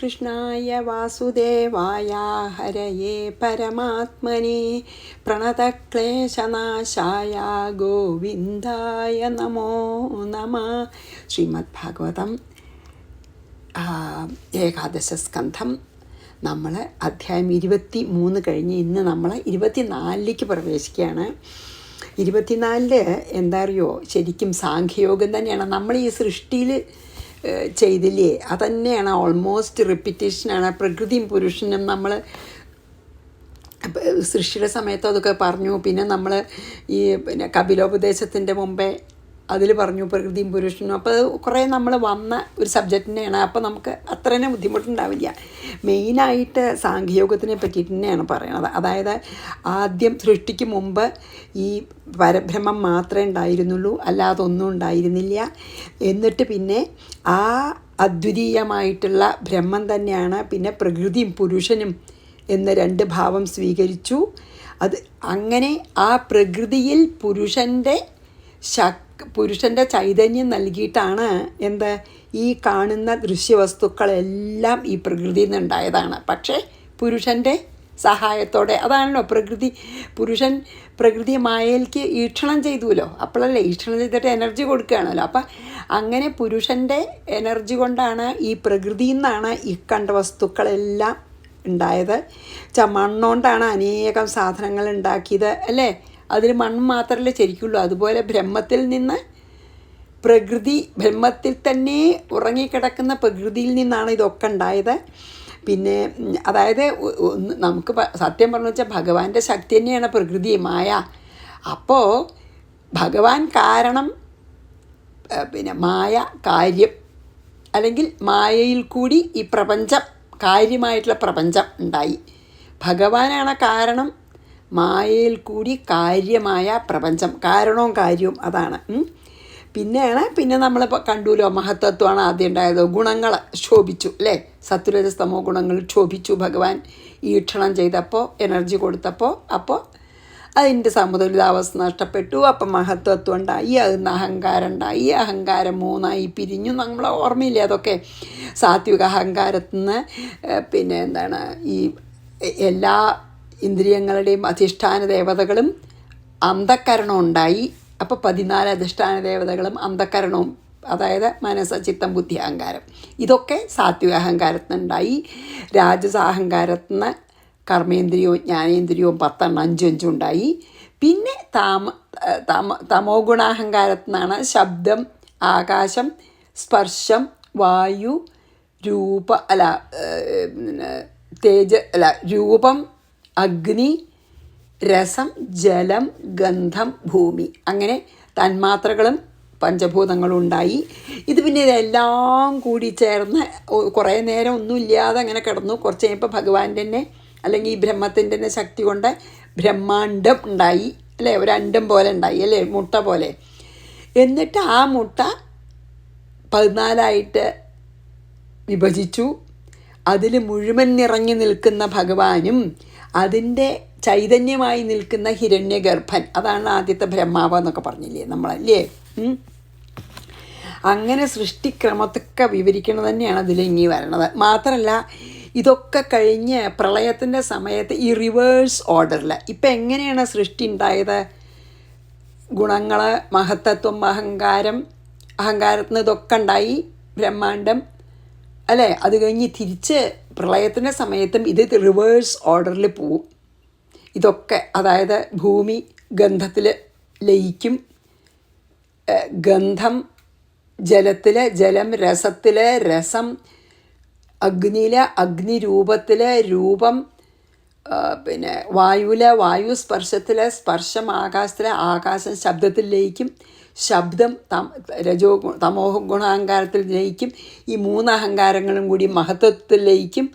കൃഷ്ണായ വാസുദേവായ ഹരയേ പരമാത്മനെ പ്രണതക്ലേശനാശായ ഗോവിന്ദായ നമോ നമഃ. ശ്രീമദ് ഭാഗവതം ഏകാദശ സ്കന്ധം നമ്മൾ അധ്യായം 23 കഴിഞ്ഞ് ഇന്ന് നമ്മൾ 24ലേക്ക് പ്രവേശിക്കുകയാണ്. 24 എന്താ അറിയോ, ശരിക്കും സാഖ്യയോഗം തന്നെയാണ്. നമ്മൾ ഈ സൃഷ്ടിയിൽ ചെയ്തില്ലേ, അതന്നെയാണ് ഓൾമോസ്റ്റ് റിപ്പീറ്റേഷനാണ്. പ്രകൃതിയും പുരുഷനും നമ്മൾ സൃഷ്ടിയുടെ സമയത്ത് അതൊക്കെ പറഞ്ഞു. പിന്നെ നമ്മൾ ഈ കപിലോപദേശത്തിൻ്റെ മുമ്പേ അതിൽ പറഞ്ഞു പ്രകൃതിയും പുരുഷനും. അപ്പോൾ കുറേ നമ്മൾ വന്ന ഒരു സബ്ജക്റ്റ് തന്നെയാണ്. അപ്പോൾ നമുക്ക് അത്ര തന്നെ ബുദ്ധിമുട്ടുണ്ടാവില്ല. മെയിനായിട്ട് സാഖ്യയോഗത്തിനെ പറ്റിയിട്ട് തന്നെയാണ് പറയണത്. അതായത് ആദ്യം സൃഷ്ടിക്ക് മുമ്പ് ഈ പരബ്രഹ്മം മാത്രമേ ഉണ്ടായിരുന്നുള്ളൂ, അല്ലാതൊന്നും ഉണ്ടായിരുന്നില്ല. എന്നിട്ട് പിന്നെ ആ അദ്വിതീയമായിട്ടുള്ള ബ്രഹ്മം തന്നെയാണ് പിന്നെ പ്രകൃതിയും പുരുഷനും എന്ന രണ്ട് ഭാവം സ്വീകരിച്ചു. അത് അങ്ങനെ ആ പ്രകൃതിയിൽ പുരുഷൻ്റെ ചൈതന്യം നൽകിയിട്ടാണ് ഈ കാണുന്ന ദൃശ്യവസ്തുക്കളെല്ലാം ഈ പ്രകൃതിയിൽ നിന്നുണ്ടായതാണ്. പക്ഷേ പുരുഷൻ്റെ സഹായത്തോടെ, അതാണല്ലോ പുരുഷൻ പ്രകൃതി മായയിലേക്ക് ഈക്ഷണം ചെയ്തുല്ലോ. അപ്പോഴല്ലേ ഈക്ഷണം ചെയ്തിട്ട് എനർജി കൊടുക്കുകയാണല്ലോ. അപ്പം അങ്ങനെ പുരുഷൻ്റെ എനർജി കൊണ്ടാണ് ഈ പ്രകൃതിയിൽ നിന്നാണ് ഈ കണ്ട വസ്തുക്കളെല്ലാം ഉണ്ടായത്. മണ്ണുകൊണ്ടാണ് അനേകം സാധനങ്ങൾ ഉണ്ടാക്കിയത് അല്ലേ. അതിൽ മണ്ണ് മാത്രമല്ലേ ശരിക്കുള്ളൂ. അതുപോലെ ബ്രഹ്മത്തിൽ തന്നെ ഉറങ്ങിക്കിടക്കുന്ന പ്രകൃതിയിൽ നിന്നാണ് ഇതൊക്കെ ഉണ്ടായത്. പിന്നെ അതായത് നമുക്ക് സത്യം പറഞ്ഞു വെച്ചാൽ ഭഗവാന്റെ ശക്തി തന്നെയാണ് പ്രകൃതി മായ. അപ്പോൾ ഭഗവാൻ കാരണം, പിന്നെ മായ കാര്യം, അല്ലെങ്കിൽ മായയിൽ കൂടി ഈ പ്രപഞ്ചം, കാര്യമായിട്ടുള്ള പ്രപഞ്ചം ഉണ്ടായി. ഭഗവാനാണ് കാരണം, മായയിൽ കൂടി കാര്യമായ പ്രപഞ്ചം, കാരണവും കാര്യവും അതാണ്. പിന്നെ നമ്മളിപ്പോൾ കണ്ടുല്ലോ, മഹത്തത്വമാണ് ആദ്യം ഉണ്ടായത്. ഗുണങ്ങൾ ശോഭിച്ചു അല്ലേ, സത്വരജസ്തമോ ഗുണങ്ങൾ ശോഭിച്ചു. ഭഗവാൻ ഈക്ഷണം ചെയ്തപ്പോൾ, എനർജി കൊടുത്തപ്പോൾ, അപ്പോൾ അതിൻ്റെ സമതുലിതാവസ്ഥ നഷ്ടപ്പെട്ടു. അപ്പം മഹത്വത്വം ഉണ്ടായി, അതിൽ അഹങ്കാരം ഉണ്ടായി. അഹങ്കാരം 3 പിരിഞ്ഞു. നമ്മളെ ഓർമ്മയില്ലേ അതൊക്കെ. സാത്വിക അഹങ്കാരത്തിൽ നിന്ന് പിന്നെ ഈ എല്ലാ ഇന്ദ്രിയങ്ങളുടെയും അധിഷ്ഠാന ദേവതകളും അന്ധക്കരണം ഉണ്ടായി. അപ്പോൾ 14 അധിഷ്ഠാന ദേവതകളും അന്ധക്കരണവും, അതായത് മനസ്സ്, ചിത്തം, ബുദ്ധി, അഹങ്കാരം, ഇതൊക്കെ സാത്വിക അഹങ്കാരത്തിനുണ്ടായി. രാജസ അഹങ്കാരത്തിൽ നിന്ന് കർമ്മേന്ദ്രിയവും ജ്ഞാനേന്ദ്രിയവും 10 5 ഉണ്ടായി. പിന്നെ തമോ ഗുണാഹങ്കാരത്തിൽ നിന്നാണ് ശബ്ദം, ആകാശം, സ്പർശം, വായു, രൂപം, അഗ്നി, രസം, ജലം, ഗന്ധം, ഭൂമി, അങ്ങനെ തന്മാത്രകളും പഞ്ചഭൂതങ്ങളും ഉണ്ടായി. ഇത് പിന്നെ ഇതെല്ലാം കൂടി ചേർന്ന് കുറേ നേരം ഒന്നുമില്ലാതെ അങ്ങനെ കിടന്നു. കുറച്ച് കഴിഞ്ഞപ്പോൾ ഭഗവാന്റെ തന്നെ, അല്ലെങ്കിൽ ഈ ബ്രഹ്മത്തിൻ്റെ തന്നെ ശക്തി കൊണ്ട് ബ്രഹ്മാണ്ടം ഉണ്ടായി അല്ലേ. ഒരു അണ്ടം പോലെ ഉണ്ടായി അല്ലേ, മുട്ട പോലെ. എന്നിട്ട് ആ മുട്ട 14 വിഭജിച്ചു. അതിൽ മുഴുവൻ നിറഞ്ഞു നിൽക്കുന്ന ഭഗവാനും അതിൻ്റെ ചൈതന്യമായി നിൽക്കുന്ന ഹിരണ്യഗർഭൻ, അതാണ് ആദ്യത്തെ ബ്രഹ്മാവ് എന്നൊക്കെ പറഞ്ഞില്ലേ നമ്മളല്ലേ. അങ്ങനെ സൃഷ്ടിക്രമത്തൊക്കെ വിവരിക്കുന്നത് തന്നെയാണ് അതിൽ ഇനി വരണത്. മാത്രമല്ല ഇതൊക്കെ കഴിഞ്ഞ് പ്രളയത്തിൻ്റെ സമയത്ത് ഈ റിവേഴ്സ് ഓർഡറിൽ ഇപ്പം എങ്ങനെയാണ് സൃഷ്ടി ഉണ്ടായത്. ഗുണങ്ങൾ, മഹത്തത്വം, അഹങ്കാരത്തിൽ നിന്ന് ഇതൊക്കെ ഉണ്ടായി ബ്രഹ്മാണ്ടം അല്ലേ. അത് കഴിഞ്ഞ് തിരിച്ച് പ്രളയത്തിൻ്റെ സമയത്തും ഇത് റിവേഴ്സ് ഓർഡറിൽ പോവും ഇതൊക്കെ. അതായത് ഭൂമി ഗന്ധത്തിൽ ലയിക്കും, ഗന്ധം ജലത്തിൽ, ജലം രസത്തിൽ, രസം അഗ്നിയിൽ, അഗ്നി രൂപത്തിൽ, രൂപം പിന്നെ വായുവിൽ, വായു സ്പർശത്തിൽ, സ്പർശം ആകാശത്തിൽ, ആകാശം ശബ്ദത്തിൽ ലയിക്കും, ശബ്ദം തമോ ഗുണാഹങ്കാരത്തിൽ ലയിക്കും. ഈ 3 അഹങ്കാരങ്ങളും കൂടി മഹത്വത്തിൽ ലയിക്കും,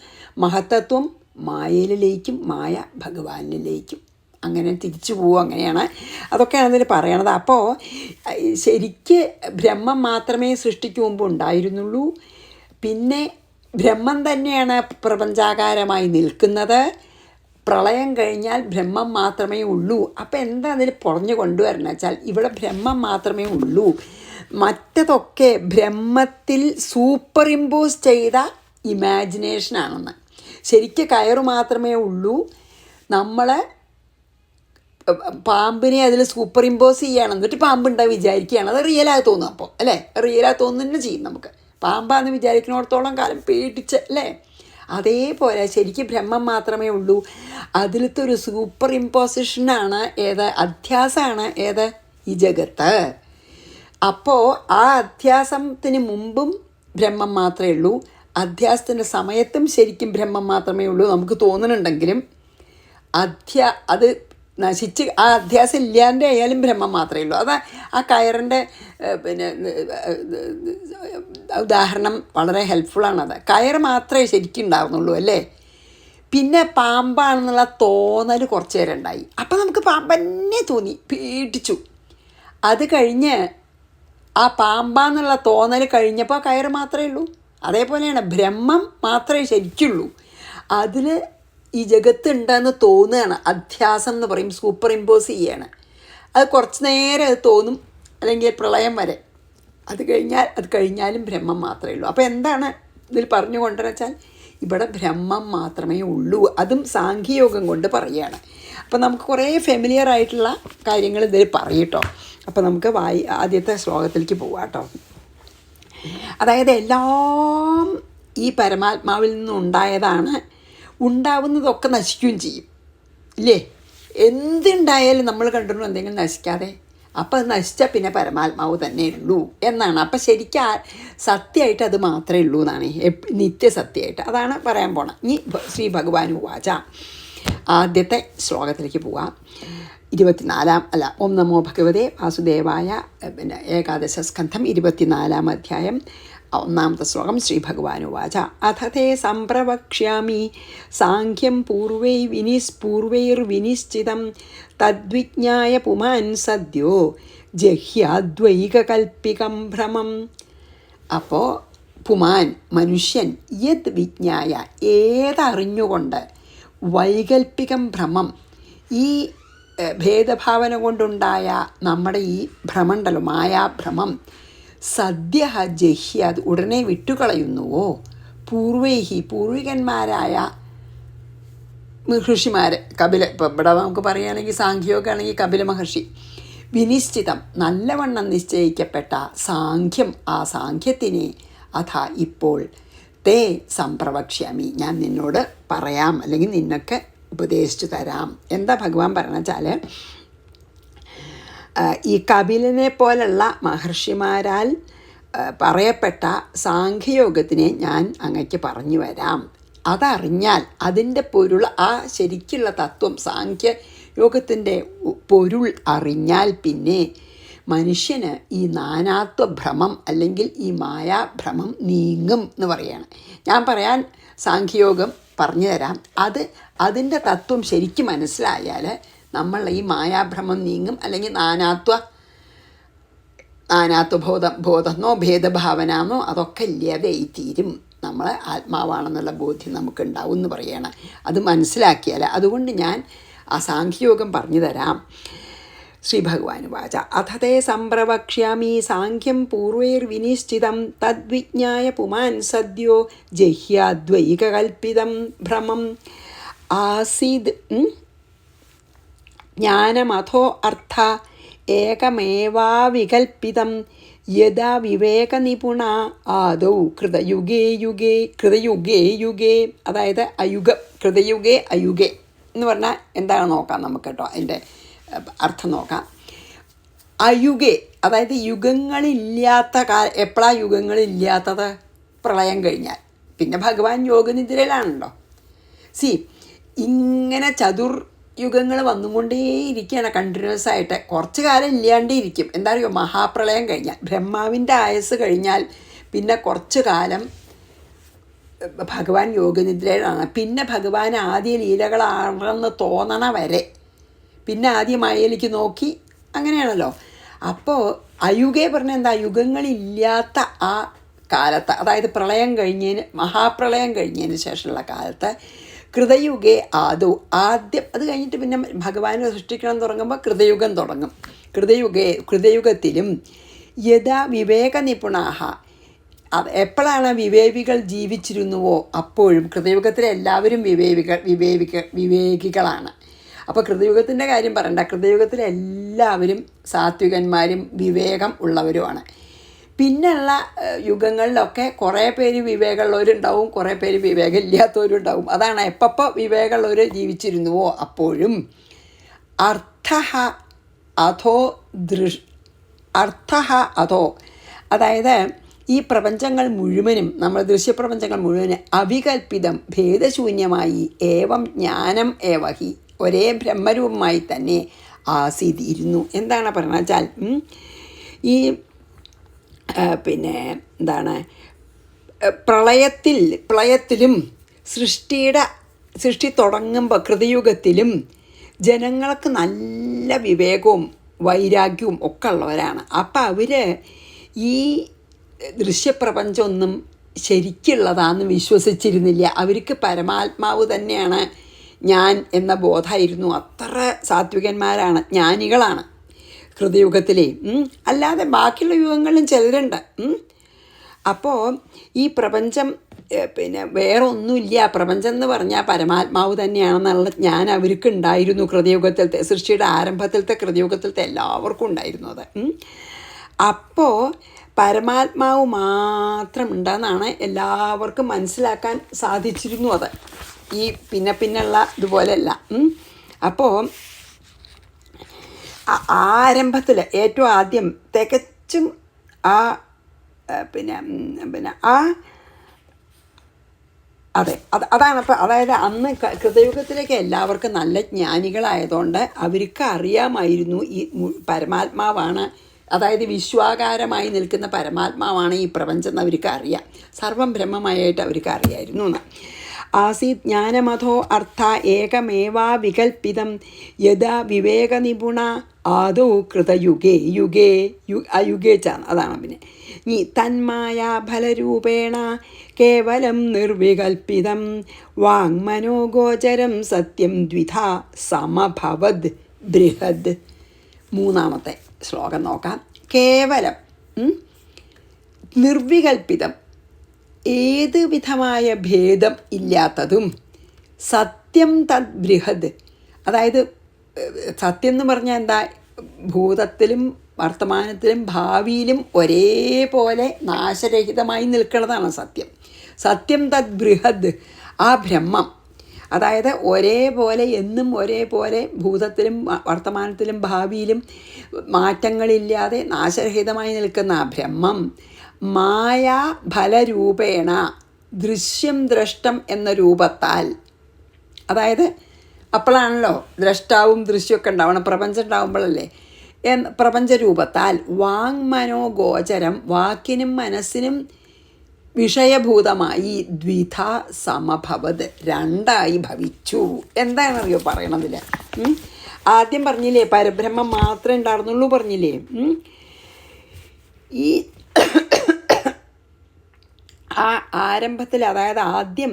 മഹത്തത്വം മായയിൽ ലയിക്കും, മായ ഭഗവാനിൽ ലയിക്കും. അങ്ങനെ തിരിച്ചു പോവും. അങ്ങനെയാണ് അതൊക്കെയാണ് അതിൽ പറയണത്. അപ്പോൾ ശരിക്ക് ബ്രഹ്മം മാത്രമേ സൃഷ്ടിക്ക് മുമ്പ് ഉണ്ടായിരുന്നുള്ളൂ. പിന്നെ ബ്രഹ്മം തന്നെയാണ് പ്രപഞ്ചാകാരമായി നിൽക്കുന്നത്. പ്രളയം കഴിഞ്ഞാൽ ബ്രഹ്മം മാത്രമേ ഉള്ളൂ. അപ്പോൾ എന്താ അതിൽ പറഞ്ഞു കൊണ്ടുവരണം വെച്ചാൽ, ഇവിടെ ബ്രഹ്മം മാത്രമേ ഉള്ളൂ. മറ്റതൊക്കെ ബ്രഹ്മത്തിൽ സൂപ്പർ ഇമ്പോസ് ചെയ്ത ഇമാജിനേഷനാണെന്ന്. ശരിക്കും കയറ് മാത്രമേ ഉള്ളൂ. നമ്മളെ പാമ്പിനെ അതിൽ സൂപ്പർ ഇമ്പോസ് ചെയ്യുകയാണ്, എന്നിട്ട് പാമ്പുണ്ടായി വിചാരിക്കുകയാണ്. അത് റിയലായി തോന്നും അപ്പോൾ അല്ലേ, റിയലായി തോന്നുന്നു ചെയ്യും. നമുക്ക് പാമ്പാന്ന് വിചാരിക്കുന്നിടത്തോളം കാലം പേടിച്ച് അല്ലേ. അതേപോലെ ശരിക്കും ബ്രഹ്മം മാത്രമേ ഉള്ളൂ. അതിലത്തെ ഒരു സൂപ്പർ ഇമ്പോസിഷനാണ് ഏത്, അധ്യാസമാണ് ഏത്, ഈ ജഗത്ത്. അപ്പോൾ ആ അധ്യാസത്തിന് മുമ്പും ബ്രഹ്മം മാത്രമേ ഉള്ളൂ, അധ്യാസത്തിൻ്റെ സമയത്തും ശരിക്കും ബ്രഹ്മം മാത്രമേ ഉള്ളൂ നമുക്ക് തോന്നുന്നുണ്ടെങ്കിലും അത് നശിച്ച് ആ അധ്യാസം ഇല്ലാണ്ട് ആയാലും ബ്രഹ്മം മാത്രമേ ഉള്ളൂ. അത് ആ കയറിൻ്റെ പിന്നെ ഉദാഹരണം വളരെ ഹെൽപ്ഫുള്ളാണത്. കയറ് മാത്രമേ ശരിക്കും ഉണ്ടാവുന്നുള്ളൂ അല്ലേ. പിന്നെ പാമ്പാണെന്നുള്ള തോന്നൽ കുറച്ച് നേരം ഉണ്ടായി. അപ്പം നമുക്ക് പാമ്പന്നെ തോന്നി, പേടിച്ചു. അത് കഴിഞ്ഞ് ആ പാമ്പാന്നുള്ള തോന്നൽ കഴിഞ്ഞപ്പോൾ കയറ് മാത്രമേ ഉള്ളൂ. അതേപോലെയാണ് ബ്രഹ്മം മാത്രമേ ശരിക്കുള്ളൂ. അതിൽ ഈ ജഗത്തുണ്ടെന്ന് തോന്നുകയാണ്, അധ്യാസം എന്ന് പറയും, സൂപ്പർ ഇമ്പോസ് ചെയ്യാണ്. അത് കുറച്ച് നേരം അത് തോന്നും, അല്ലെങ്കിൽ പ്രളയം വരെ. അത് കഴിഞ്ഞാലും ബ്രഹ്മം മാത്രമേ ഉള്ളൂ. അപ്പോൾ എന്താണ് ഇതിൽ പറഞ്ഞു കൊണ്ടെന്ന് വെച്ചാൽ ഇവിടെ ബ്രഹ്മം മാത്രമേ ഉള്ളൂ. അതും സാഖ്യയോഗം കൊണ്ട് പറയുകയാണ്. അപ്പോൾ നമുക്ക് കുറേ ഫെമിലിയർ ആയിട്ടുള്ള കാര്യങ്ങൾ ഇതിൽ പറയട്ടോ. അപ്പോൾ നമുക്ക് ആദ്യത്തെ ശ്ലോകത്തിലേക്ക് പോവാം കേട്ടോ. അതായത് എല്ലാം ഈ പരമാത്മാവിൽ നിന്നുണ്ടായതാണ്. ഉണ്ടാവുന്നതൊക്കെ നശിക്കുകയും ചെയ്യും ഇല്ലേ. എന്തുണ്ടായാലും നമ്മൾ കണ്ടിരുന്നു എന്തെങ്കിലും നശിക്കാതെ. അപ്പം അത് നശിച്ചാൽ പിന്നെ പരമാത്മാവ് തന്നെ ഉള്ളൂ എന്നാണ്. അപ്പം ശരിക്കും സത്യമായിട്ട് അത് മാത്രമേ ഉള്ളൂ എന്നാണ്, നിത്യസത്യമായിട്ട്. അതാണ് പറയാൻ പോണം. ഇനി ശ്രീ ഭഗവാൻ വാച ആദ്യത്തെ ശ്ലോകത്തിലേക്ക് പോവാം. 24 ഓം നമോ ഭഗവതേ വാസുദേവായ, പിന്നെ ഏകാദശ സ്കന്ധം 24 അധ്യായം 1 ശ്ലോകം. ശ്രീ ഭഗവാൻ വാച അഥ തേ സംപ്രവക്ഷ്യാമി സാഖ്യം പൂർവൈർവിനിശ്ചിതം തദ്വിജ്ഞായ പുമാൻ സദ്യോ ജഹ്യാദ്വൈകകൽപ്പികം ഭ്രമം. അപ്പോൾ പുമാൻ മനുഷ്യൻ യത് വിജ്ഞായ ഏതറിഞ്ഞുകൊണ്ട്, വൈകൽപ്പികം ഭ്രമം ഈ ഭേദഭാവന കൊണ്ടുണ്ടായ നമ്മുടെ ഈ ഭ്രമമുണ്ടല്ലോ, മായാഭ്രമം, സദ്യ ജഹ്യാത് ഉടനെ വിട്ടുകളയുന്നുവോ, പൂർവികന്മാരായ മഹർഷിമാർ, ഇപ്പം ഇവിടെ നമുക്ക് പറയുകയാണെങ്കിൽ സാഖ്യമൊക്കെയാണെങ്കിൽ കപില മഹർഷി, വിനിശ്ചിതം നല്ലവണ്ണം നിശ്ചയിക്കപ്പെട്ട സാഖ്യം, ആ സാഖ്യത്തിനെ അഥ ഇപ്പോൾ തേ സംപ്രവക്ഷ്യാമി ഞാൻ നിന്നോട് പറയാം, അല്ലെങ്കിൽ നിന്നൊക്കെ ഉപദേശിച്ചു തരാം. എന്താ ഭഗവാൻ പറഞ്ഞ വെച്ചാൽ, ഈ കപിലനെ പോലുള്ള മഹർഷിമാരാൽ പറയപ്പെട്ട സാഖ്യയോഗത്തിനെ ഞാൻ അങ്ങയ്ക്ക് പറഞ്ഞു വരാം. അതറിഞ്ഞാൽ അതിൻ്റെ പൊരുൾ, ആ ശരിക്കുള്ള തത്വം, സാഖ്യയോഗത്തിൻ്റെ പൊരുൾ അറിഞ്ഞാൽ പിന്നെ മനുഷ്യന് ഈ നാനാത്വഭ്രമം അല്ലെങ്കിൽ ഈ മായാഭ്രമം നീങ്ങും എന്ന് പറയാണ്. ഞാൻ പറയാൻ സാഖ്യയോഗം പറഞ്ഞു തരാം. അതിൻ്റെ തത്വം ശരിക്കും മനസ്സിലായാൽ നമ്മൾ ഈ മായാഭ്രമം നീങ്ങും, അല്ലെങ്കിൽ ബോധമെന്നോ ഭേദഭാവനയെന്നോ അതൊക്കെ ഇല്ലാതെ തീരും. നമ്മൾ ആത്മാവാണെന്നുള്ള ബോധ്യം നമുക്കുണ്ടാവും എന്ന് പറയണം. അത് മനസ്സിലാക്കിയാൽ, അതുകൊണ്ട് ഞാൻ ആ സാഖ്യയോഗം പറഞ്ഞു തരാം. ശ്രീ ഭഗവാൻ വാച അഥ തേ സംപ്രവക്ഷ്യാമി സാഖ്യം പൂർവൈർവിനിശ്ചിതം തദ്വിജ്ഞായ പുമാൻ സദ്യോ ജഹ്യാദ്വൈകകൽപ്പിതം ഭ്രമം ആസീദ് ജ്ഞാനമഥോ അർത്ഥ ഏകമേവാവികൽപ്പിതം യഥാ വിവേകനിപുണ ആദൗ കൃതയുഗേ യുഗേ. അതായത് കൃതയുഗേ അയുഗേ എന്ന് പറഞ്ഞാൽ എന്താണെന്ന് നോക്കാം നമുക്ക് കേട്ടോ. അതിൻ്റെ അർത്ഥം നോക്കാം. അയുഗേ അതായത് യുഗങ്ങളില്ലാത്ത എപ്പോഴാണ് യുഗങ്ങളില്ലാത്തത്? പ്രളയം കഴിഞ്ഞാൽ. പിന്നെ ഭഗവാൻ യോഗനിദ്രയിലാണല്ലോ. ഇങ്ങനെ യുഗങ്ങൾ വന്നുകൊണ്ടേയിരിക്കുകയാണ് കണ്ടിന്യൂസ് ആയിട്ട്. കുറച്ച് കാലം ഇല്ലാണ്ടേ ഇരിക്കും. എന്താ പറയുക, മഹാപ്രളയം കഴിഞ്ഞാൽ, ബ്രഹ്മാവിൻ്റെ ആയുസ് കഴിഞ്ഞാൽ പിന്നെ കുറച്ച് കാലം ഭഗവാൻ യോഗനിദ്രയിലാണ്. പിന്നെ ഭഗവാൻ ആദ്യ ലീലകളാണെന്ന് തോന്നണ വരെ, പിന്നെ ആദ്യം മായയിലേക്ക് നോക്കി, അങ്ങനെയാണല്ലോ. അപ്പോൾ അയുഗേ പറഞ്ഞാൽ എന്താ, യുഗങ്ങളില്ലാത്ത ആ കാലത്ത്, അതായത് മഹാപ്രളയം കഴിഞ്ഞതിന് ശേഷമുള്ള കാലത്ത് കൃതയുഗേ ആദ്യം. അത് കഴിഞ്ഞിട്ട് പിന്നെ ഭഗവാനെ സൃഷ്ടിക്കണം തുടങ്ങുമ്പോൾ കൃതയുഗം തുടങ്ങും. കൃതയുഗത്തിലും യഥാ വിവേകനിപുണാഹ അത് എപ്പോഴാണ് വിവേകികൾ ജീവിച്ചിരുന്നുവോ അപ്പോഴും. കൃതയുഗത്തിലെ എല്ലാവരും വിവേകികളാണ്. അപ്പോൾ കൃതയുഗത്തിൻ്റെ കാര്യം പറയണ്ട, കൃതയുഗത്തിലെ എല്ലാവരും സാത്വികന്മാരും വിവേകം ഉള്ളവരുമാണ്. പിന്നെയുള്ള യുഗങ്ങളിലൊക്കെ കുറേ പേര് വിവേകമുള്ളവരുണ്ടാവും, കുറേ പേര് വിവേകമില്ലാത്തവരുണ്ടാവും. അതാണ് എപ്പോൾ വിവേകമുള്ളവർ ജീവിച്ചിരുന്നുവോ അപ്പോഴും. അർത്ഥ അതായത് ഈ പ്രപഞ്ചങ്ങൾ മുഴുവനും, നമ്മൾ ദൃശ്യപ്രപഞ്ചങ്ങൾ മുഴുവനും അവികൽപ്പിതം ഭേദശൂന്യമായി ഏവം ജ്ഞാനം ഏവഹി ഒരേ ബ്രഹ്മരൂപമായി തന്നെ ആസീതിരുന്നു. എന്താണ് പറയുന്നത് വെച്ചാൽ ഈ എന്താണ് പ്രളയത്തിലും സൃഷ്ടി തുടങ്ങുമ്പോൾ കൃതയുഗത്തിലും ജനങ്ങൾക്ക് നല്ല വിവേകവും വൈരാഗ്യവും ഒക്കെ ഉള്ളവരാണ്. അപ്പം അവർ ഈ ദൃശ്യപ്രപഞ്ചമൊന്നും ശരിക്കുള്ളതാണെന്ന് വിശ്വസിച്ചിരുന്നില്ല. അവർക്ക് പരമാത്മാവ് തന്നെയാണ് ഞാൻ എന്ന ബോധമായിരുന്നു. അത്ര സാത്വികന്മാരാണ്, ജ്ഞാനികളാണ് കൃതയുഗത്തിലെ. അല്ലാതെ ബാക്കിയുള്ള യുഗങ്ങളിലും ചിലരുണ്ട്. അപ്പോൾ ഈ പ്രപഞ്ചം വേറെ ഒന്നുമില്ല, പ്രപഞ്ചം എന്ന് പറഞ്ഞാൽ പരമാത്മാവ് തന്നെയാണെന്നുള്ള ഞാൻ അവർക്ക് ഉണ്ടായിരുന്നു. കൃതയുഗത്തിലത്തെ സൃഷ്ടിയുടെ ആരംഭത്തിലത്തെ കൃതയുഗത്തിലത്തെ എല്ലാവർക്കും ഉണ്ടായിരുന്നു അത്. അപ്പോൾ പരമാത്മാവ് മാത്രം ഉണ്ടെന്നാണ് എല്ലാവർക്കും മനസ്സിലാക്കാൻ സാധിച്ചിരുന്നു. അത് ഈ പിന്നെയുള്ള ഇതുപോലെയല്ല. അപ്പോൾ ആരംഭത്തിൽ ഏറ്റവും ആദ്യം തികച്ചും അതാണ്. അപ്പോൾ അതായത് അന്ന് കൃതയുഗത്തിലേക്ക് എല്ലാവർക്കും നല്ല ജ്ഞാനികളായതുകൊണ്ട് അവർക്ക് അറിയാമായിരുന്നു ഈ പരമാത്മാവാണ്, അതായത് വിശ്വാകാരമായി നിൽക്കുന്ന പരമാത്മാവാണ് ഈ പ്രപഞ്ചം എന്ന് അവർക്ക് അറിയാം. സർവം ബ്രഹ്മമായിട്ട് അവർക്ക് അറിയായിരുന്നു എന്ന്. ആസീത് ജ്ഞാനമഥോ അർത്ഥ ഏകമേവാ വികൽപ്പിതം യഥാ വിവേകനിപുണ ആദൗ കൃതയുഗേ അയുഗേ ചാണ്. അതാണ് പിന്നെ തന്മായ ഫലരൂപേണ കേവലം നിർവികൽപ്പിതം വാങ്മനോഗോചരം സത്യം ദ്വിധാ സമഭവദ് ബൃഹദ്. മൂന്നാമത്തെ ശ്ലോകം നോക്കാം. കേവലം നിർവികൽപ്പിതം, ഏത് വിധമായ ഭേദം ഇല്ലാത്തതും, സത്യം തദ് ബൃഹദ്, അതായത് സത്യം എന്ന് പറഞ്ഞാൽ എന്താ, ഭൂതത്തിലും വർത്തമാനത്തിലും ഭാവിയിലും ഒരേപോലെ നാശരഹിതമായി നിൽക്കുന്നതാണ് സത്യം. സത്യം തദ് ബൃഹദ്, ആ ബ്രഹ്മം, അതായത് ഒരേപോലെ എന്നും ഒരേപോലെ ഭൂതത്തിലും വർത്തമാനത്തിലും ഭാവിയിലും മാറ്റങ്ങളില്ലാതെ നാശരഹിതമായി നിൽക്കുന്ന ആ ബ്രഹ്മം മായാ ഫലരൂപേണ ദൃശ്യം ദ്രഷ്ടം എന്ന രൂപത്താൽ, അതായത് അപ്പോഴാണല്ലോ ദ്രഷ്ടാവും ദൃശ്യമൊക്കെ ഉണ്ടാവണം, പ്രപഞ്ചം ഉണ്ടാവുമ്പോഴല്ലേ, പ്രപഞ്ചരൂപത്താൽ വാങ്മനോഗോചരം, വാക്കിനും മനസ്സിനും വിഷയഭൂതമായി ദ്വിധ സമഭവത്, രണ്ടായി ഭവിച്ചു. എന്താണെന്നറിയോ പറയണതിൽ? ആദ്യം പറഞ്ഞില്ലേ പരബ്രഹ്മം മാത്രമേ ഉണ്ടായിരുന്നുള്ളൂ പറഞ്ഞില്ലേ. ഈ ആ ആരംഭത്തിൽ, അതായത് ആദ്യം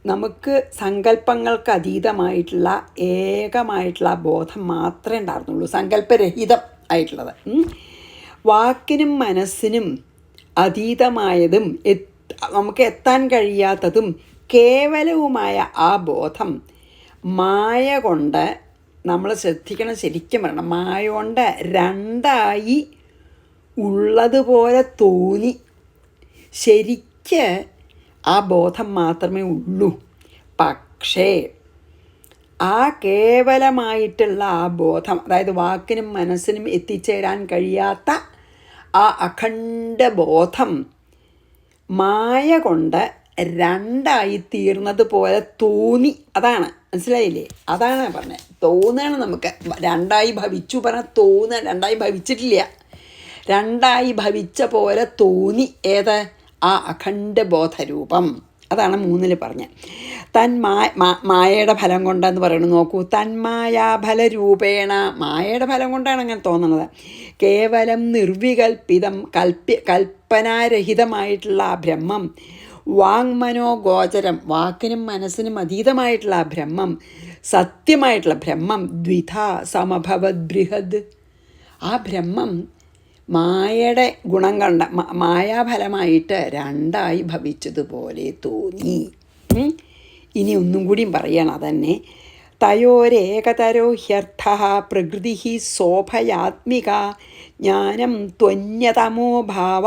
നമുക്ക് സങ്കല്പങ്ങൾക്ക് അതീതമായിട്ടുള്ള ഏകമായിട്ടുള്ള ബോധം മാത്രമേ ഉണ്ടായിരുന്നുള്ളൂ, സങ്കല്പരഹിതം ആയിട്ടുള്ളത്. വാക്കിനും മനസ്സിനും അതീതമായതും നമുക്ക് എത്താൻ കഴിയാത്തതും കേവലവുമായ ആ ബോധം മായ കൊണ്ട്, നമ്മൾ ശ്രദ്ധിക്കണം, ശരിക്കും പറയണം, മായ കൊണ്ട് രണ്ടായി ഉള്ളതുപോലെ തോന്നി. ശരിക്ക് ആ ബോധം മാത്രമേ ഉള്ളൂ. പക്ഷേ ആ കേവലമായിട്ടുള്ള ആ ബോധം, അതായത് വാക്കിനും മനസ്സിനും എത്തിച്ചേരാൻ കഴിയാത്ത ആ അഖണ്ഡ ബോധം മായ കൊണ്ട് രണ്ടായി തീർന്നത് പോലെ തോന്നി. അതാണ്, മനസ്സിലായില്ലേ? അതാണ് പറഞ്ഞത്. തോന്നുകയാണ് നമുക്ക്. രണ്ടായി ഭവിച്ചു പറഞ്ഞാൽ തോന്നുക, രണ്ടായി ഭവിച്ചിട്ടില്ല, രണ്ടായി ഭവിച്ച പോലെ തോന്നി. ഏത്? ആ അഖണ്ഡ ബോധരൂപം. അതാണ് 3 പറഞ്ഞത്. മായയുടെ ഫലം കൊണ്ടെന്ന് പറയണം. നോക്കൂ, തന്മായാഫലരൂപേണ, മായയുടെ ഫലം കൊണ്ടാണ് അങ്ങനെ തോന്നുന്നത്. കേവലം നിർവികൽപ്പിതം, കൽപ്പനാരഹിതമായിട്ടുള്ള ആ ബ്രഹ്മം, വാങ്മനോഗോചരം, വാക്കിനും മനസ്സിനും അതീതമായിട്ടുള്ള ആ ബ്രഹ്മം, സത്യമായിട്ടുള്ള ബ്രഹ്മം, ദ്വിധ സമഭവത് ബൃഹദ്, ആ ബ്രഹ്മം മായയുടെ ഗുണം കണ്ട മായാഫലമായിട്ട് രണ്ടായി ഭവിച്ചതുപോലെ തോന്നി. ഇനി ഒന്നും കൂടിയും പറയണം അതന്നെ. തയോരേകതരോ ഹ്യർത്ഥ പ്രകൃതി ശോഭയാത്മിക ജ്ഞാനം ത്വന്യതമോ ഭാവ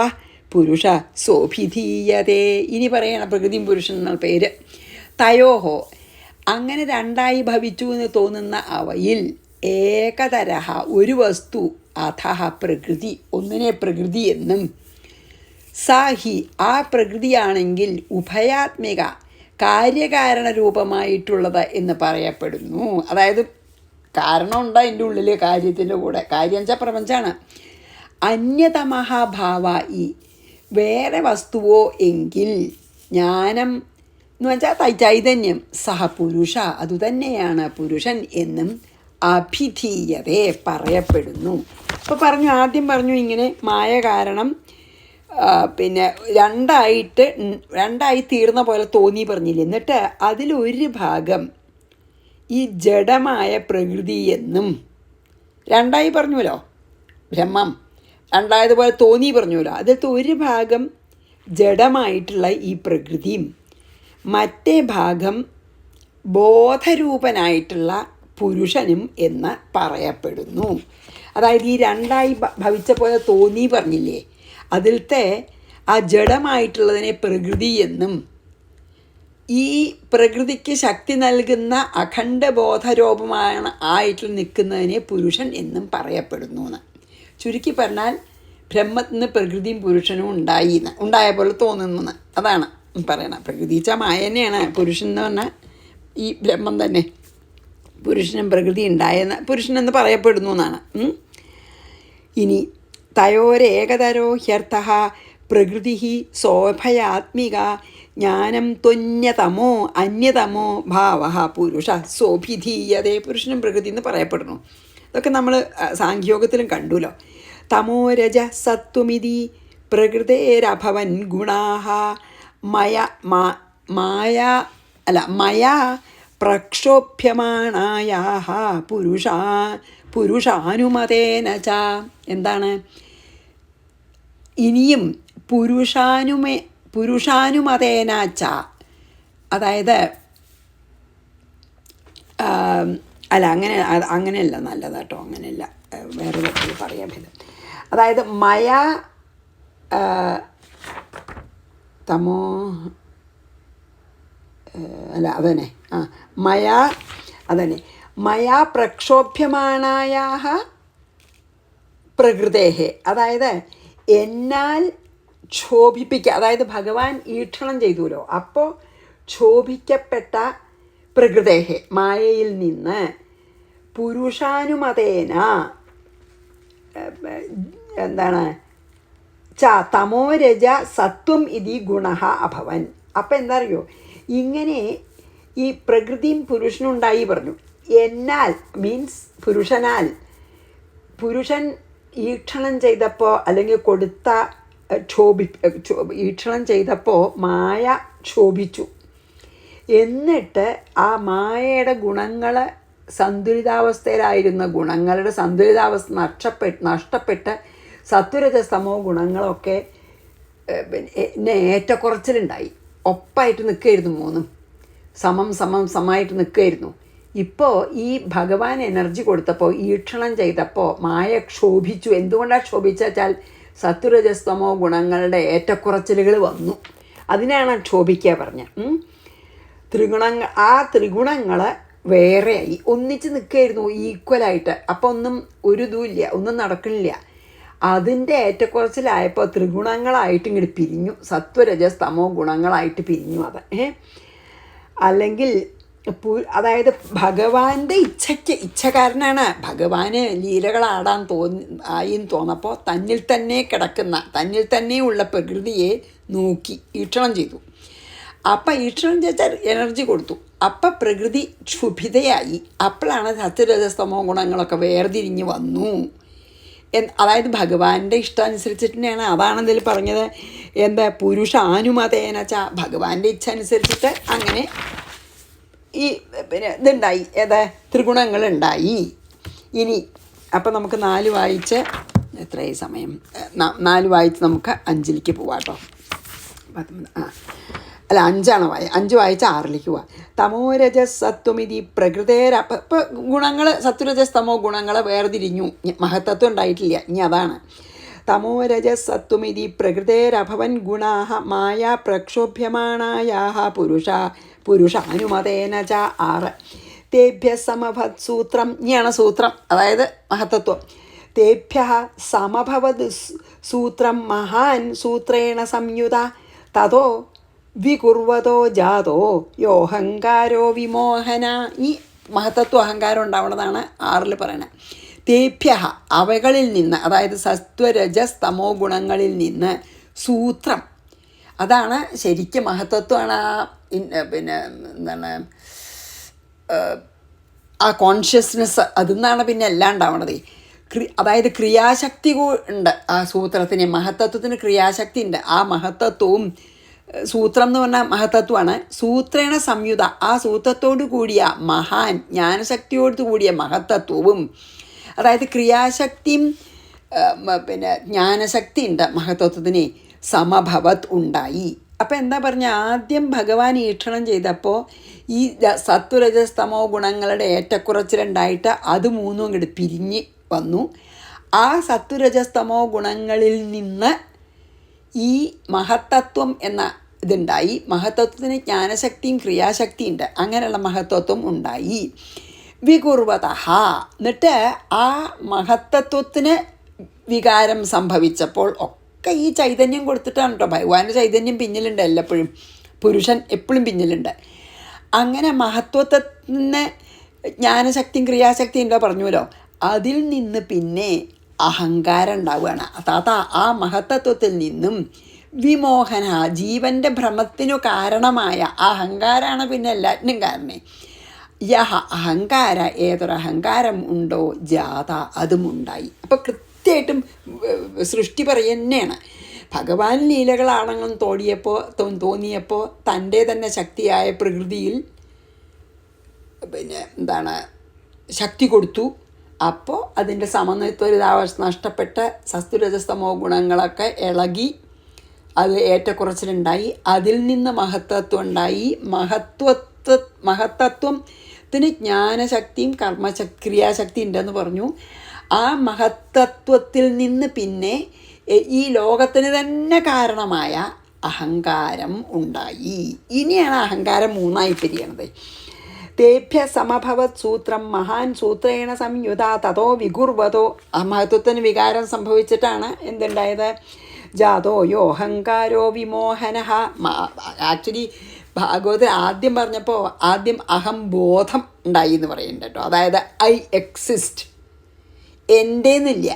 പുരുഷ ശോഭിധീയതേ. ഇനി പറയണം പ്രകൃതിയും പുരുഷൻ എന്ന പേര്. തയോഹോ അങ്ങനെ രണ്ടായി ഭവിച്ചു എന്ന് തോന്നുന്ന അവയിൽ ഏകതരഹ ഒരു വസ്തു അഥ പ്രകൃതി ഒന്നിനെ പ്രകൃതി എന്നും സാഹി ആ പ്രകൃതിയാണെങ്കിൽ ഉഭയാത്മിക കാര്യകാരണ രൂപമായിട്ടുള്ളത് എന്ന് പറയപ്പെടുന്നു. അതായത് കാരണമുണ്ട് അതിൻ്റെ ഉള്ളിൽ കാര്യത്തിൻ്റെ കൂടെ. കാര്യം വെച്ചാൽ പ്രപഞ്ചമാണ്. അന്യതമഹാഭാവ ഈ വേറെ വസ്തുവോ എങ്കിൽ ജ്ഞാനം എന്ന് വെച്ചാൽ ചൈതന്യം സഹ പുരുഷ അതുതന്നെയാണ് പുരുഷൻ എന്നും അഭിധീയതേ പറയപ്പെടുന്നു. അപ്പോൾ ആദ്യം പറഞ്ഞു ഇങ്ങനെ മായ കാരണം പിന്നെ രണ്ടായി തീർന്ന പോലെ തോന്നി പറഞ്ഞില്ലേ. എന്നിട്ട് അതിലൊരു ഭാഗം ഈ ജഡമായ പ്രകൃതി എന്നും രണ്ടായി പറഞ്ഞുവല്ലോ. ബ്രഹ്മം രണ്ടായതുപോലെ തോന്നി പറഞ്ഞുവല്ലോ. അതിലത്തെ ഒരു ഭാഗം ജഡമായിട്ടുള്ള ഈ പ്രകൃതിയും മറ്റേ ഭാഗം ബോധരൂപനായിട്ടുള്ള പുരുഷനും എന്ന് പറയപ്പെടുന്നു. അതായത് ഈ രണ്ടായി ഭവിച്ച പോലെ തോന്നി പറഞ്ഞില്ലേ, അതിലത്തെ ആ ജഡമായിട്ടുള്ളതിനെ പ്രകൃതി എന്നും ഈ പ്രകൃതിക്ക് ശക്തി നൽകുന്ന അഖണ്ഡബോധരൂപമാണ് ആയിട്ട് നിൽക്കുന്നതിനെ പുരുഷൻ എന്നും പറയപ്പെടുന്നു എന്ന്. ചുരുക്കി പറഞ്ഞാൽ ബ്രഹ്മത്തിന് പ്രകൃതിയും പുരുഷനും ഉണ്ടായ പോലെ തോന്നുന്നു. അതാണ് പറയണം. പ്രകൃതി വെച്ചാൽ മായ തന്നെയാണ്. പുരുഷൻ എന്ന് പറഞ്ഞാൽ ഈ ബ്രഹ്മം തന്നെ. പുരുഷനും പ്രകൃതി പുരുഷനെന്ന് പറയപ്പെടുന്നു എന്നാണ്. ഇനി തയോരേകതരോ ഹ്യർത്ഥ പ്രകൃതി ശോഭയാത്മിക ജ്ഞാനം ത്വന്യതമോ അന്യതമോ ഭാവ പുരുഷ ശോഭിധീയതേ. പുരുഷനും പ്രകൃതി എന്ന് പറയപ്പെടുന്നു. ഇതൊക്കെ നമ്മൾ സാഖ്യയോഗത്തിലും കണ്ടുല്ലോ. തമോരജ സത്വമിതി പ്രകൃതേരഭവൻ ഗുണാഹ മയാ പ്രക്ഷോഭ്യമാണായാഹ പുരുഷാനുമതേന ച. എന്താണ് ഇനിയും പുരുഷാനുമതേന ച, അതായത് അങ്ങനെയല്ല നല്ലത് കേട്ടോ. അങ്ങനെയല്ല, വേറെ തരത്തിൽ പറയാൻ ഭേദം. അതായത് മയാ പ്രക്ഷോഭ്യമാണായാഹ പ്രകൃതേഹേ, അതായത് എന്നാൽ ക്ഷോഭിപ്പിക്കുക. അതായത് ഭഗവാൻ ഈക്ഷണം ചെയ്തുല്ലോ, അപ്പോൾ ക്ഷോഭിക്കപ്പെട്ട പ്രകൃതേഹേ മായയിൽ നിന്ന് പുരുഷാനുമതേന എന്താണ് തമോരജ സത്വം ഇതി ഗുണഃ അഭവൻ. അപ്പം എന്താ അറിയോ, ഇങ്ങനെ ഈ പ്രകൃതിയും പുരുഷനും ഉണ്ടായി പറഞ്ഞു. എന്നാൽ മീൻസ് പുരുഷൻ ഈക്ഷണം ചെയ്തപ്പോൾ അല്ലെങ്കിൽ ഈക്ഷണം ചെയ്തപ്പോൾ മായ ക്ഷോഭിച്ചു. എന്നിട്ട് ആ മായയുടെ ഗുണങ്ങൾ സന്തുലിതാവസ്ഥയിലായിരുന്ന ഗുണങ്ങളുടെ സന്തുലിതാവസ്ഥ നഷ്ടപ്പെട്ട് സത്വരജസ്തമോ ഗുണങ്ങളൊക്കെ പിന്നെ ഏറ്റക്കുറച്ചിലുണ്ടായി. ഒപ്പായിട്ട് നിൽക്കുകയായിരുന്നു, മൂന്നും സമമായിട്ട് നിൽക്കുകയായിരുന്നു. ഇപ്പോൾ ഈ ഭഗവാൻ എനർജി കൊടുത്തപ്പോൾ ഈക്ഷണം ചെയ്തപ്പോൾ മായ ക്ഷോഭിച്ചു. എന്തുകൊണ്ടാണ് ക്ഷോഭിച്ചാൽ സത്വരജസ്തമോ ഗുണങ്ങളുടെ ഏറ്റക്കുറച്ചിലുകൾ വന്നു. അതിനാണ് ക്ഷോഭിക്കുക പറഞ്ഞ. ത്രിഗുണങ്ങൾ വേറെയായി ഒന്നിച്ച് നിൽക്കുകയായിരുന്നു ഈക്വലായിട്ട്. അപ്പോൾ ഒരു ഇതുമില്ല, ഒന്നും നടക്കണില്ല. അതിൻ്റെ ഏറ്റക്കുറച്ചിലായപ്പോൾ ത്രിഗുണങ്ങളായിട്ട് ഇങ്ങോട്ട് പിരിഞ്ഞു, സത്വരജസ്തമോ ഗുണങ്ങളായിട്ട് പിരിഞ്ഞു. അത് അല്ലെങ്കിൽ അതായത് ഭഗവാന്റെ ഇച്ഛക്കാരനാണ്. ഭഗവാന് ലീലകളാടാൻ ആയിന്ന് തോന്നപ്പോൾ തന്നിൽ തന്നെ ഉള്ള പ്രകൃതിയെ നോക്കി ഈക്ഷണം ചെയ്തു. അപ്പം ഈക്ഷണം ചെയ്താൽ എനർജി കൊടുത്തു. അപ്പം പ്രകൃതി ക്ഷുഭിതയായി. അപ്പോഴാണ് സത്വരജസ്തമോ ഗുണങ്ങളൊക്കെ വേർതിരിഞ്ഞ് വന്നു. അതായത് ഭഗവാന്റെ ഇഷ്ടം അനുസരിച്ചിട്ട് തന്നെയാണ്. അതാണ് ഇതിൽ പറഞ്ഞത്. പുരുഷാനുമതേന ച, ഭഗവാന്റെ ഇച്ഛ അനുസരിച്ചിട്ട് അങ്ങനെ ഈ ത്രിഗുണങ്ങളുണ്ടായി. ഇനി അപ്പം നമുക്ക് 4 വായിച്ച് എത്രയായി സമയം? 4 വായിച്ച് നമുക്ക് 5ലേക്ക് പോവാം കേട്ടോ. അല്ല 5 വായിച്ച് 6ലേക്ക് പോവാം. തമോരജസത്വമിതി പ്രകൃതേര. ഇപ്പം ഗുണങ്ങൾ സത്വരജസ്തമോ ഗുണങ്ങളെ വേർതിരിഞ്ഞു, മഹത്തത്വം ഉണ്ടായിട്ടില്ല. ഇനി അതാണ് തമോരജസത്വമിതി പ്രകൃതേരഭവൻ ഗുണാഹ മായ പ്രക്ഷോഭ്യമാണായാഹ പുരുഷാനുമതേന ച 6 തേഭ്യ സമഭത് സൂത്രം. ഇനിയാണ് സൂത്രം, അതായത് മഹത്തത്വം. തേഭ്യ സമഭവത് സൂത്രം മഹാൻ സൂത്രേണ സംയുത തതോ വികുർവതോ ജാതോ യോഹങ്കാരോ വിമോഹന. ഈ മഹത്തത്വം അഹങ്കാരം ഉണ്ടാവുന്നതാണ് 6 പറയണത്. തേഭ്യ അവകളിൽ നിന്ന്, അതായത് സത്വരജസ് തമോ ഗുണങ്ങളിൽ നിന്ന് സൂത്രം, അതാണ് ശരിക്കും മഹത്തത്വമാണ്. പിന്നെ എന്താണ് ആ കോൺഷ്യസ്നെസ്, അതിൽ നിന്നാണ് പിന്നെ എല്ലാം ഉണ്ടാവണത്. അതായത് ക്രിയാശക്തി ഉണ്ട് ആ സൂത്രത്തിന്. മഹത്തത്വത്തിന് ക്രിയാശക്തി ഉണ്ട്. ആ മഹത്തത്വവും സൂത്രം എന്ന് പറഞ്ഞാൽ മഹത്തത്വമാണ്. സൂത്രേണ സംയുത, ആ സൂത്രത്തോടു കൂടിയ മഹാൻ ജ്ഞാനശക്തിയോട് കൂടിയ മഹത്തത്വവും, അതായത് ക്രിയാശക്തിയും പിന്നെ ജ്ഞാനശക്തി ഉണ്ട് മഹത്തത്വത്തിന്, സമഭവത് ഉണ്ടായി. അപ്പം എന്താ പറഞ്ഞാൽ, ആദ്യം ഭഗവാൻ ഈക്ഷണം ചെയ്തപ്പോൾ ഈ സത്വരജസ്തമോ ഗുണങ്ങളുടെ ഏറ്റക്കുറച്ചിലുണ്ടായിട്ട് അത് 3 അങ്ങോട്ട് പിരിഞ്ഞ് വന്നു. ആ സത്വരജസ്തമോ ഗുണങ്ങളിൽ നിന്ന് ഈ മഹത്തത്വം എന്ന ഇതുണ്ടായി. മഹത്തത്വത്തിന് ജ്ഞാനശക്തിയും ക്രിയാശക്തിയും ഉണ്ട്. അങ്ങനെയുള്ള മഹത്തത്വം ഉണ്ടായി. വികുർവതഃ, എന്നിട്ട് ആ മഹത്തത്വത്തിന് വികാരം സംഭവിച്ചപ്പോൾ ഒക്കെ ഈ ചൈതന്യം കൊടുത്തിട്ടാണ് കേട്ടോ. ഭഗവാന്റെ ചൈതന്യം പിന്നിലുണ്ട് എല്ലപ്പോഴും, പുരുഷൻ എപ്പോഴും പിന്നിലുണ്ട്. അങ്ങനെ മഹത്വത്തിന് ജ്ഞാനശക്തിയും ക്രിയാശക്തിയും ഉണ്ടോ പറഞ്ഞുവല്ലോ, അതിൽ നിന്ന് പിന്നെ അഹങ്കാരം ഉണ്ടാവുകയാണ്. അതാ ആ മഹത്തത്വത്തിൽ നിന്നും വിമോഹന, ജീവൻ്റെ ഭ്രമത്തിനു കാരണമായ അഹങ്കാരമാണ് പിന്നെ എല്ലാറ്റിനും കാരണേ. യഹ അഹങ്കാര, ഏതൊരഹങ്കാരം ഉണ്ടോ ജാത, അതുമുണ്ടായി. അപ്പോൾ കൃത്യമായിട്ടും സൃഷ്ടി പറയുന്നതാണ്. ഭഗവാൻ ലീലകളാണെങ്കിലും തോന്നിയപ്പോൾ തൻ്റെ തന്നെ ശക്തിയായ പ്രകൃതിയിൽ പിന്നെ എന്താണ് ശക്തി കൊടുത്തു. അപ്പോൾ അതിൻ്റെ സമന്വയത്വരിതാവസ്ഥ നഷ്ടപ്പെട്ട് സത്വരജസ്തമോ ഗുണങ്ങളൊക്കെ ഇളകി അത് ഏറ്റക്കുറച്ചിലുണ്ടായി. അതിൽ നിന്ന് മഹത്തത്വം ഉണ്ടായി. മഹത്തത്വത്തിന് ജ്ഞാനശക്തിയും ക്രിയാശക്തി ഉണ്ടെന്ന് പറഞ്ഞു. ആ മഹത്തത്വത്തിൽ നിന്ന് പിന്നെ ഈ ലോകത്തിന് തന്നെ കാരണമായ അഹങ്കാരം ഉണ്ടായി. ഇനിയാണ് അഹങ്കാരം 3ആയി പിരിയണത്. തേഭ്യ സമഭവത് സൂത്രം മഹാൻ സൂത്രേണ സംയുത തതോ വികുർവതോ. ആ മഹത്വത്തിന് വികാരം സംഭവിച്ചിട്ടാണ് എന്തുണ്ടായത്? ജാതോ യോഹങ്കാരോ വിമോഹന. ആക്ച്വലി ഭാഗവതത്തിൽ ആദ്യം പറഞ്ഞപ്പോൾ ആദ്യം അഹംബോധം ഉണ്ടായി എന്ന് പറയുന്നുണ്ട് കേട്ടോ. അതായത് ഐ എക്സിസ്റ്റ്, എൻ്റെന്നില്ല,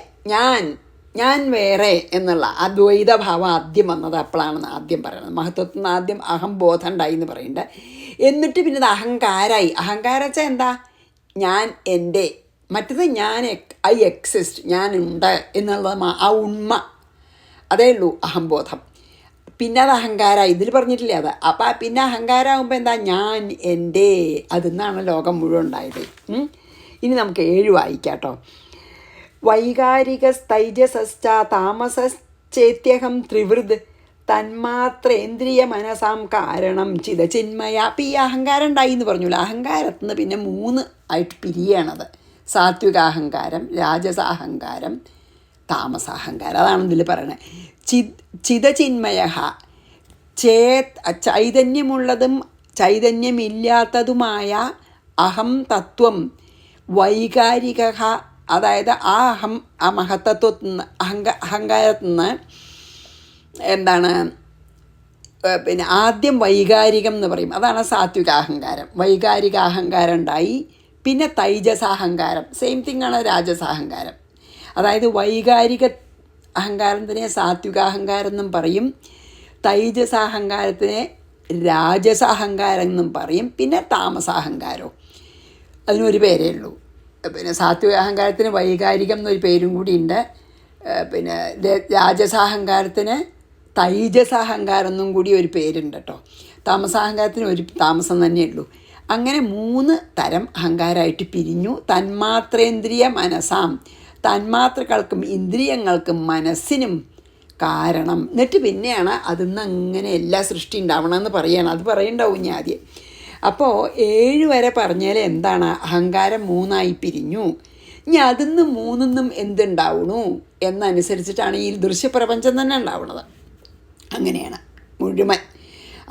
ഞാൻ വേറെ എന്നുള്ള അദ്വൈതഭാവം ആദ്യം വന്നത് അപ്പോഴാണെന്ന് ആദ്യം പറയുന്നത്. മഹത്വത്തിൽ നിന്ന് ആദ്യം അഹംബോധം ഉണ്ടായി എന്ന് പറയുന്നുണ്ട്. എന്നിട്ട് പിന്നെ ഇത് അഹങ്കാരമായി. അഹങ്കാരം വെച്ചാൽ എന്താ? ഞാൻ എൻ്റെ, മറ്റത് ഐ എക്സിസ്റ്റ്, ഞാനുണ്ട് എന്നുള്ളത് ആ ഉണ്മ, അതേ ഉള്ളൂ അഹംബോധം. പിന്നെ അത് അഹങ്കാരമായി. ഇതിൽ പറഞ്ഞിട്ടില്ല അത്. അപ്പം പിന്നെ അഹങ്കാരമാകുമ്പോൾ എന്താ? ഞാൻ എൻ്റെ, അതിൽ നിന്നാണ് ലോകം മുഴുവൻ ഉണ്ടായത്. ഇനി നമുക്ക് 7 വായിക്കാം കേട്ടോ. വൈകാരികസ്തൈജസശ്ച താമസശ്ചേത്യഹം ത്രിവൃദ് തന്മാത്രേന്ദ്രിയ മനസാം കാരണം ചിതചിന്മയ. അപ്പം ഈ അഹങ്കാരം ഉണ്ടായി എന്ന് പറഞ്ഞല്ലോ. അഹങ്കാരത്തിൽ നിന്ന് പിന്നെ 3 ആയിട്ട് പിരിയണത്. സാത്വികാഹങ്കാരം, രാജസാഹങ്കാരം, താമസാഹങ്കാരം. അതാണ് ഇതിൽ പറയണത്. ചിതചിന്മയ, ചൈതന്യമുള്ളതും ചൈതന്യമില്ലാത്തതുമായ അഹം തത്വം. വൈകാരിക, അതായത് ആ മഹത്തത്വത്തിൽ നിന്ന് അഹങ്കാരത്തിൽ നിന്ന് എന്താണ് പിന്നെ ആദ്യം വൈകാരികം എന്ന് പറയും. അതാണ് സാത്വികാഹങ്കാരം. വൈകാരികാഹങ്കാരം ഉണ്ടായി. പിന്നെ തൈജസാഹങ്കാരം, സെയിം തിങ് ആണ് രാജസാഹങ്കാരം. അതായത് വൈകാരിക അഹങ്കാരത്തിനെ സാത്വികാഹങ്കാരം എന്നും പറയും, തൈജസാഹങ്കാരത്തിനെ രാജസാഹങ്കാരം എന്നും പറയും, പിന്നെ താമസാഹങ്കാരവും. അതിനൊരു പേരേ ഉള്ളൂ. പിന്നെ സാത്വികാഹങ്കാരത്തിന് വൈകാരികം എന്നൊരു പേരും കൂടി ഉണ്ട്. പിന്നെ രാജസാഹങ്കാരത്തിന് തൈജസാഹങ്കാരം എന്നും കൂടി ഒരു പേരുണ്ട് കേട്ടോ. താമസാഹങ്കാരത്തിന് ഒരു താമസം തന്നെ ഉള്ളൂ. അങ്ങനെ 3 തരം അഹങ്കാരമായിട്ട് പിരിഞ്ഞു. തന്മാത്രേന്ദ്രിയ മനസാം, തന്മാത്രകൾക്കും ഇന്ദ്രിയങ്ങൾക്കും മനസ്സിനും കാരണം. എന്നിട്ട് പിന്നെയാണ് അതിൽ നിന്ന് അങ്ങനെ എല്ലാ സൃഷ്ടി ഉണ്ടാവണമെന്ന് പറയണം. അത് പറയണ്ടാവും ഞാൻ ആദ്യം. അപ്പോൾ 7 വരെ പറഞ്ഞാൽ എന്താണ്? അഹങ്കാരം 3ആയി പിരിഞ്ഞു. ഇനി അതിൽ നിന്ന് 3ന്നും എന്തുണ്ടാവണു എന്നനുസരിച്ചിട്ടാണ് ഈ ദൃശ്യപ്രപഞ്ചം തന്നെ ഉണ്ടാവുന്നത്. അങ്ങനെയാണ് മുഴുവൻ.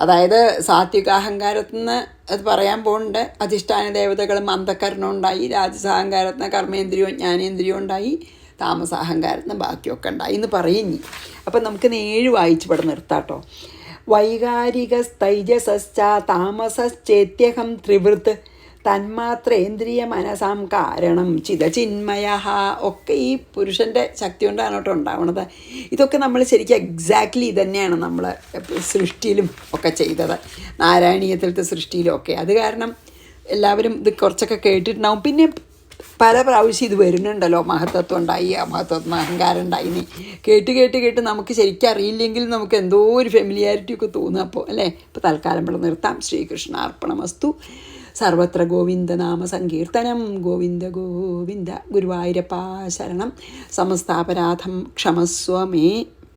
അതായത് സാത്വികാഹങ്കാരത്തിൽ നിന്ന് അത് പറയാൻ പോകുന്നുണ്ട്. അധിഷ്ഠാന ദേവതകളും അന്ധകരണം ഉണ്ടായി. രാജസാഹങ്കാരത്തിന് കർമ്മേന്ദ്രിയവും ജ്ഞാനേന്ദ്രിയവും ഉണ്ടായി. താമസാഹങ്കാരത്തിന് ബാക്കിയൊക്കെ ഉണ്ടായി എന്ന് പറയുന്നു. അപ്പം നമുക്ക് 7 വായിച്ച് ഇവിടെ നിർത്താട്ടോ. വൈകാരികസ്തൈജസശ്ച താമസശ്ചേത്യഹം ത്രിവൃത്ത് തന്മാത്രേന്ദ്രിയ മനസാം കാരണം ചിതചിന്മയ. ഒക്കെ ഈ പുരുഷൻ്റെ ശക്തി കൊണ്ടാണ് കേട്ടോ ഉണ്ടാവണത്. ഇതൊക്കെ നമ്മൾ ശരിക്കും എക്സാക്ട്ലി ഇതന്നെയാണ് നമ്മൾ സൃഷ്ടിയിലും ഒക്കെ ചെയ്തത്, നാരായണീയത്തിലത്തെ സൃഷ്ടിയിലും ഒക്കെ. അത് കാരണം എല്ലാവരും ഇത് കുറച്ചൊക്കെ കേട്ടിട്ടുണ്ടാവും. പിന്നെ പല പ്രാവശ്യം ഇത് വരുന്നുണ്ടല്ലോ, മഹത്തത്വം ഉണ്ടായി, അമഹത്തത്വം അഹങ്കാരം ഉണ്ടായി. കേട്ട് നമുക്ക് ശരിക്കും അറിയില്ലെങ്കിൽ നമുക്ക് എന്തോ ഒരു ഫെമിലിയാരിറ്റി ഒക്കെ തോന്നും. അപ്പോൾ അല്ലേ, ഇപ്പോൾ തൽക്കാലം ഇവിടെ നിർത്താം. ശ്രീകൃഷ്ണ അർപ്പണമസ്തു. സർവത്ര ഗോവിന്ദനാമ സങ്കീർത്തനം. ഗോവിന്ദ ഗോവിന്ദ. ഗുരുവായൂരപ്പാ ശരണം. സമസ്താപരാധം ക്ഷമസ്വ മേ.